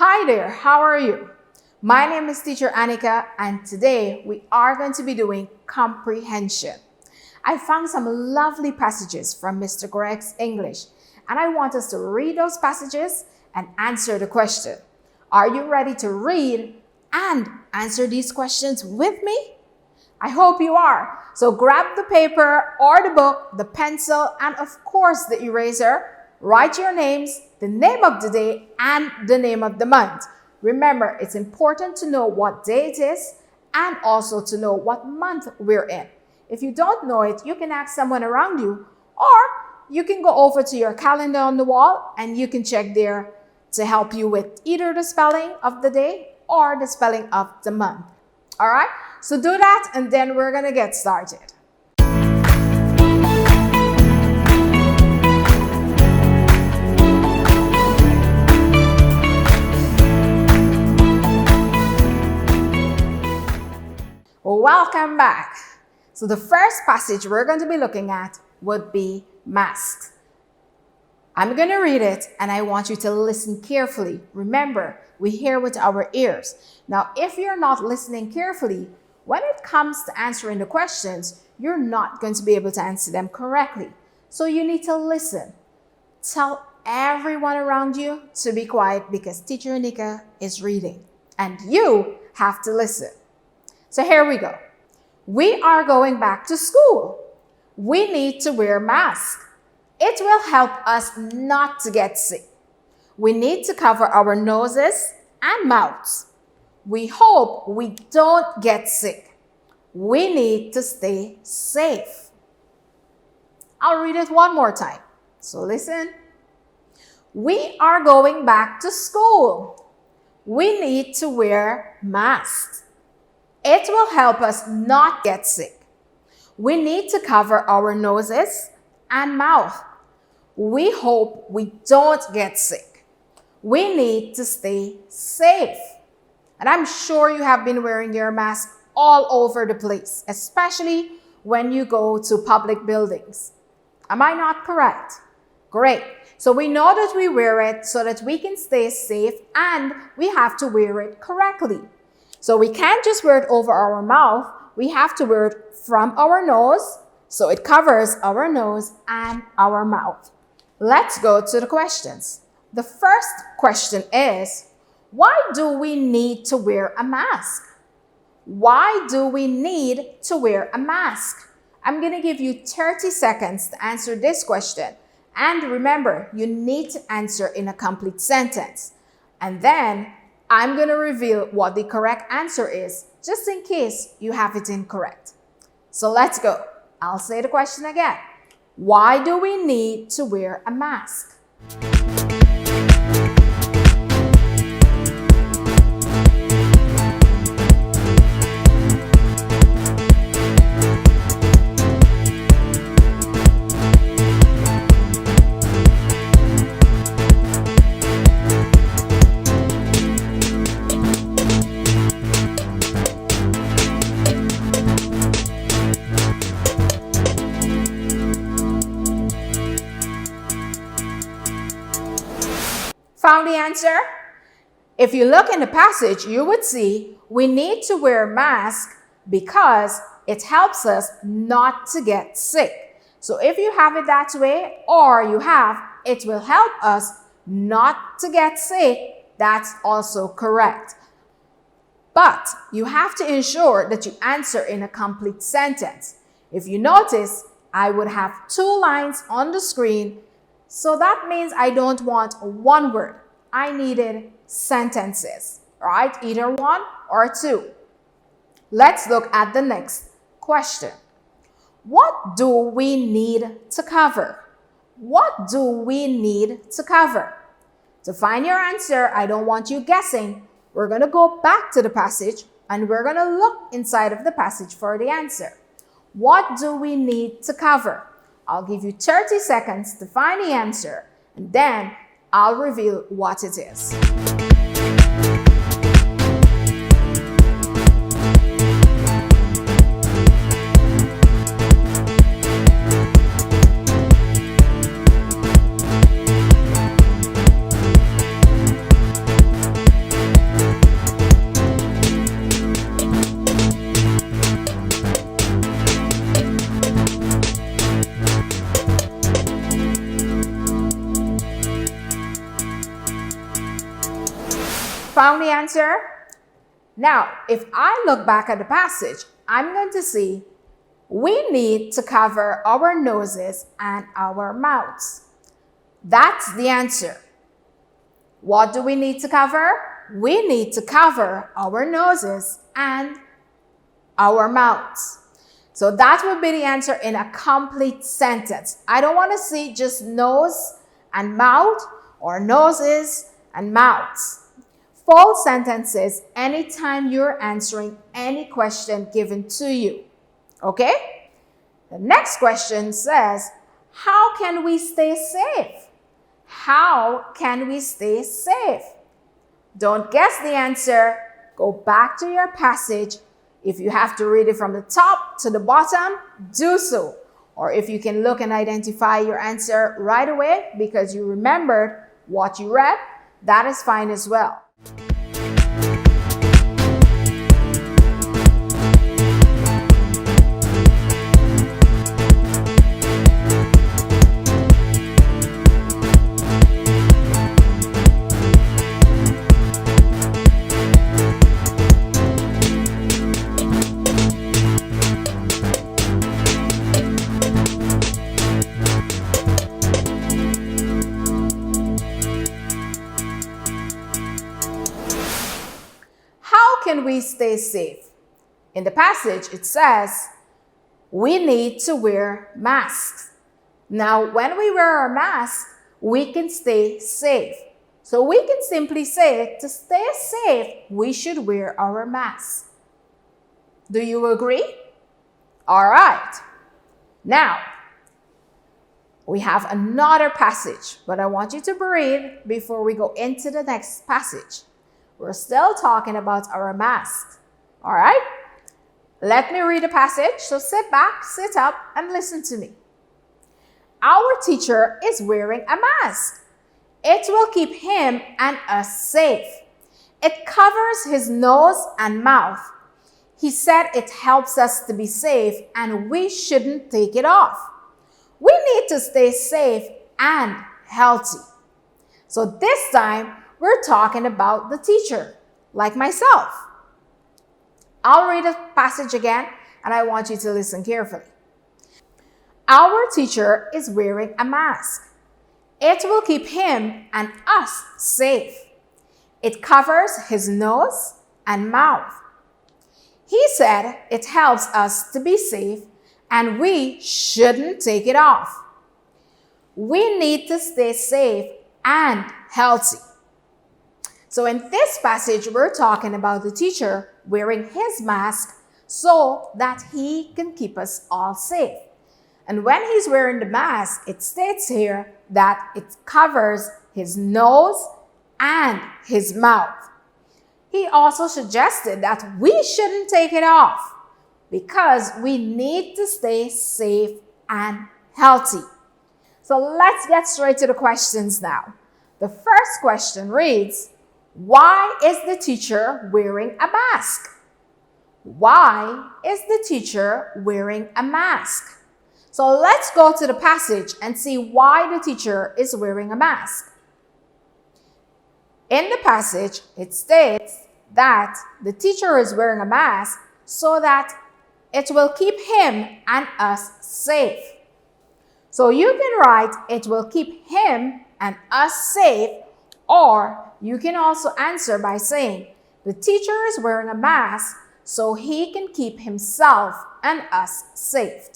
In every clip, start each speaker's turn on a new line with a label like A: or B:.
A: Hi there, how are you? My name is Teacher Annika, and today we are going to be doing comprehension. I found some lovely passages from Mr. Greg's English, and I want us to read those passages and answer the question. Are you ready to read and answer these questions with me? I hope you are. So grab the paper or the book, the pencil, and of course the eraser. Write your names, the name of the day, and the name of the month. Remember, it's important to know what day it is and also to know what month we're in. If you don't know it, you can ask someone around you, or you can go over to your calendar on the wall and you can check there to help you with either the spelling of the day or the spelling of the month. All right, so do that and then we're going to get started. Welcome back. So the first passage we're going to be looking at would be masks. I'm going to read it and I want you to listen carefully. Remember, we hear with our ears. Now, if you're not listening carefully, when it comes to answering the questions, you're not going to be able to answer them correctly. So you need to listen. Tell everyone around you to be quiet because Teacher Anika is reading and you have to listen. So here we go. We are going back to school. We need to wear masks. It will help us not to get sick. We need to cover our noses and mouths. We hope we don't get sick. We need to stay safe. I'll read it one more time. So listen. We are going back to school. We need to wear masks. It will help us not get sick. We need to cover our noses and mouth. We hope we don't get sick. We need to stay safe. And I'm sure you have been wearing your mask all over the place, especially when you go to public buildings. Am I not correct? Great. So we know that we wear it so that we can stay safe and we have to wear it correctly. So we can't just wear it over our mouth. We have to wear it from our nose, so it covers our nose and our mouth. Let's go to the questions. The first question is, why do we need to wear a mask? Why do we need to wear a mask? I'm going to give you 30 seconds to answer this question. And remember, you need to answer in a complete sentence. And then I'm going to reveal what the correct answer is, just in case you have it incorrect. So let's go. I'll say the question again. Why do we need to wear a mask? Found the answer? If you look in the passage, you would see we need to wear a mask because it helps us not to get sick. So if you have it that way, or you have, it will help us not to get sick, that's also correct. But you have to ensure that you answer in a complete sentence. If you notice, I would have 2 lines on the screen. So that means I don't want one word. I needed sentences, right? Either 1 or 2. Let's look at the next question. What do we need to cover? What do we need to cover? To find your answer, I don't want you guessing. We're going to go back to the passage and we're going to look inside of the passage for the answer. What do we need to cover? I'll give you 30 seconds to find the answer, and then I'll reveal what it is. Found the answer? Now, if I look back at the passage, I'm going to see we need to cover our noses and our mouths. That's the answer. What do we need to cover? We need to cover our noses and our mouths. So that would be the answer in a complete sentence. I don't want to see just nose and mouth or noses and mouths. Full sentences anytime you're answering any question given to you. Okay? The next question says, how can we stay safe? How can we stay safe? Don't guess the answer. Go back to your passage. If you have to read it from the top to the bottom, do so. Or if you can look and identify your answer right away because you remembered what you read, that is fine as well. Can we stay safe? In the passage, it says, we need to wear masks. Now, when we wear our mask, we can stay safe. So we can simply say, to stay safe, we should wear our mask. Do you agree? All right. Now, we have another passage, but I want you to breathe before we go into the next passage. We're still talking about our mask. All right? Let me read the passage. So sit back, sit up, and listen to me. Our teacher is wearing a mask. It will keep him and us safe. It covers his nose and mouth. He said it helps us to be safe and we shouldn't take it off. We need to stay safe and healthy. So this time, we're talking about the teacher, like myself. I'll read the passage again, and I want you to listen carefully. Our teacher is wearing a mask. It will keep him and us safe. It covers his nose and mouth. He said it helps us to be safe, and we shouldn't take it off. We need to stay safe and healthy. So in this passage, we're talking about the teacher wearing his mask so that he can keep us all safe. And when he's wearing the mask, it states here that it covers his nose and his mouth. He also suggested that we shouldn't take it off because we need to stay safe and healthy. So let's get straight to the questions now. The first question reads, why is the teacher wearing a mask? Why is the teacher wearing a mask? So let's go to the passage and see why the teacher is wearing a mask. In the passage, it states that the teacher is wearing a mask so that it will keep him and us safe. So you can write, it will keep him and us safe, or you can also answer by saying, the teacher is wearing a mask so he can keep himself and us safe.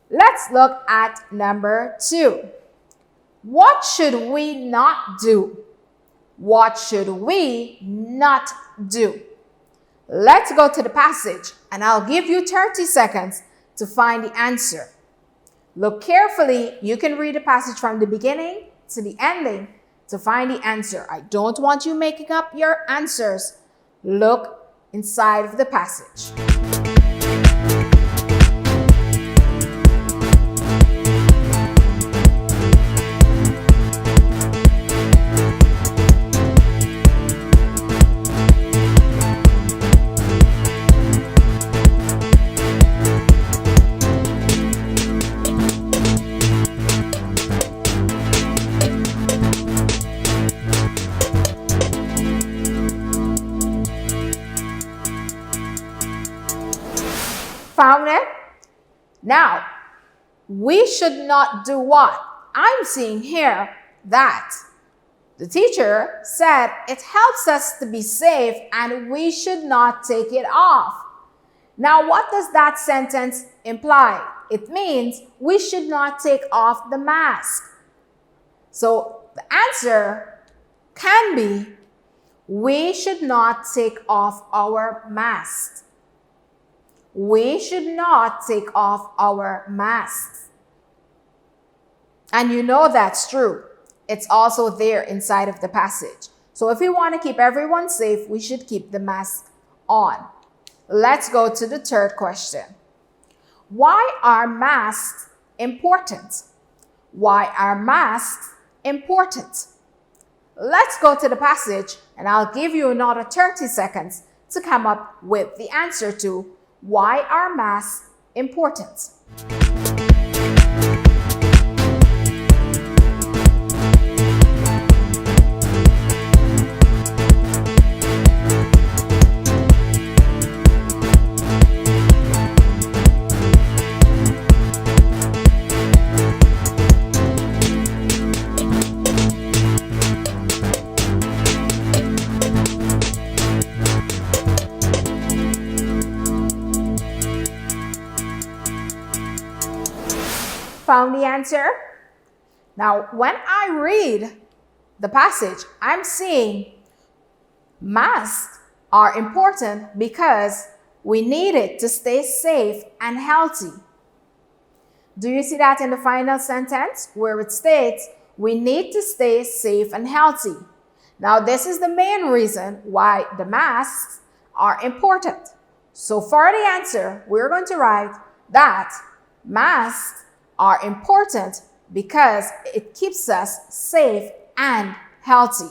A: Let's look at number 2. What should we not do? What should we not do? Let's go to the passage and I'll give you 30 seconds to find the answer. Look carefully. You can read the passage from the beginning to the ending to find the answer. I don't want you making up your answers. Look inside of the passage. Found it? Now, we should not do what? I'm seeing here that the teacher said it helps us to be safe and we should not take it off. Now, what does that sentence imply? It means we should not take off the mask. So the answer can be, we should not take off our masks. We should not take off our masks. And you know that's true. It's also there inside of the passage. So if we want to keep everyone safe, we should keep the mask on. Let's go to the third question. Why are masks important? Why are masks important? Let's go to the passage and I'll give you another 30 seconds to come up with the answer to why are masks important? Found the answer? Now, when I read the passage, I'm seeing masks are important because we need it to stay safe and healthy. Do you see that in the final sentence where it states we need to stay safe and healthy? Now, this is the main reason why the masks are important. So for the answer, we're going to write that masks are important because it keeps us safe and healthy.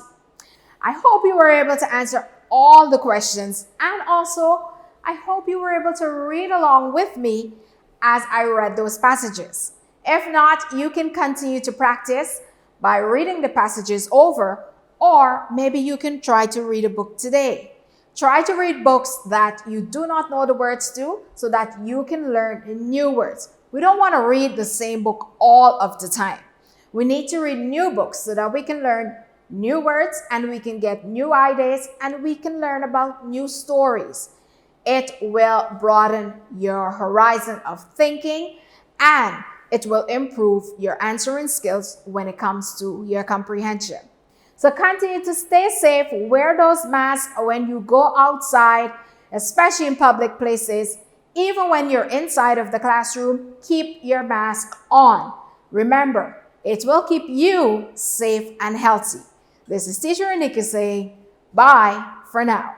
A: I hope you were able to answer all the questions, and also I hope you were able to read along with me as I read those passages. If not, you can continue to practice by reading the passages over, or maybe you can try to read a book today. Try to read books that you do not know the words to so that you can learn new words. We don't want to read the same book all of the time. We need to read new books so that we can learn new words and we can get new ideas and we can learn about new stories. It will broaden your horizon of thinking and it will improve your answering skills when it comes to your comprehension. So continue to stay safe, wear those masks when you go outside, especially in public places. Even when you're inside of the classroom, keep your mask on. Remember, it will keep you safe and healthy. This is Teacher Anika saying bye for now.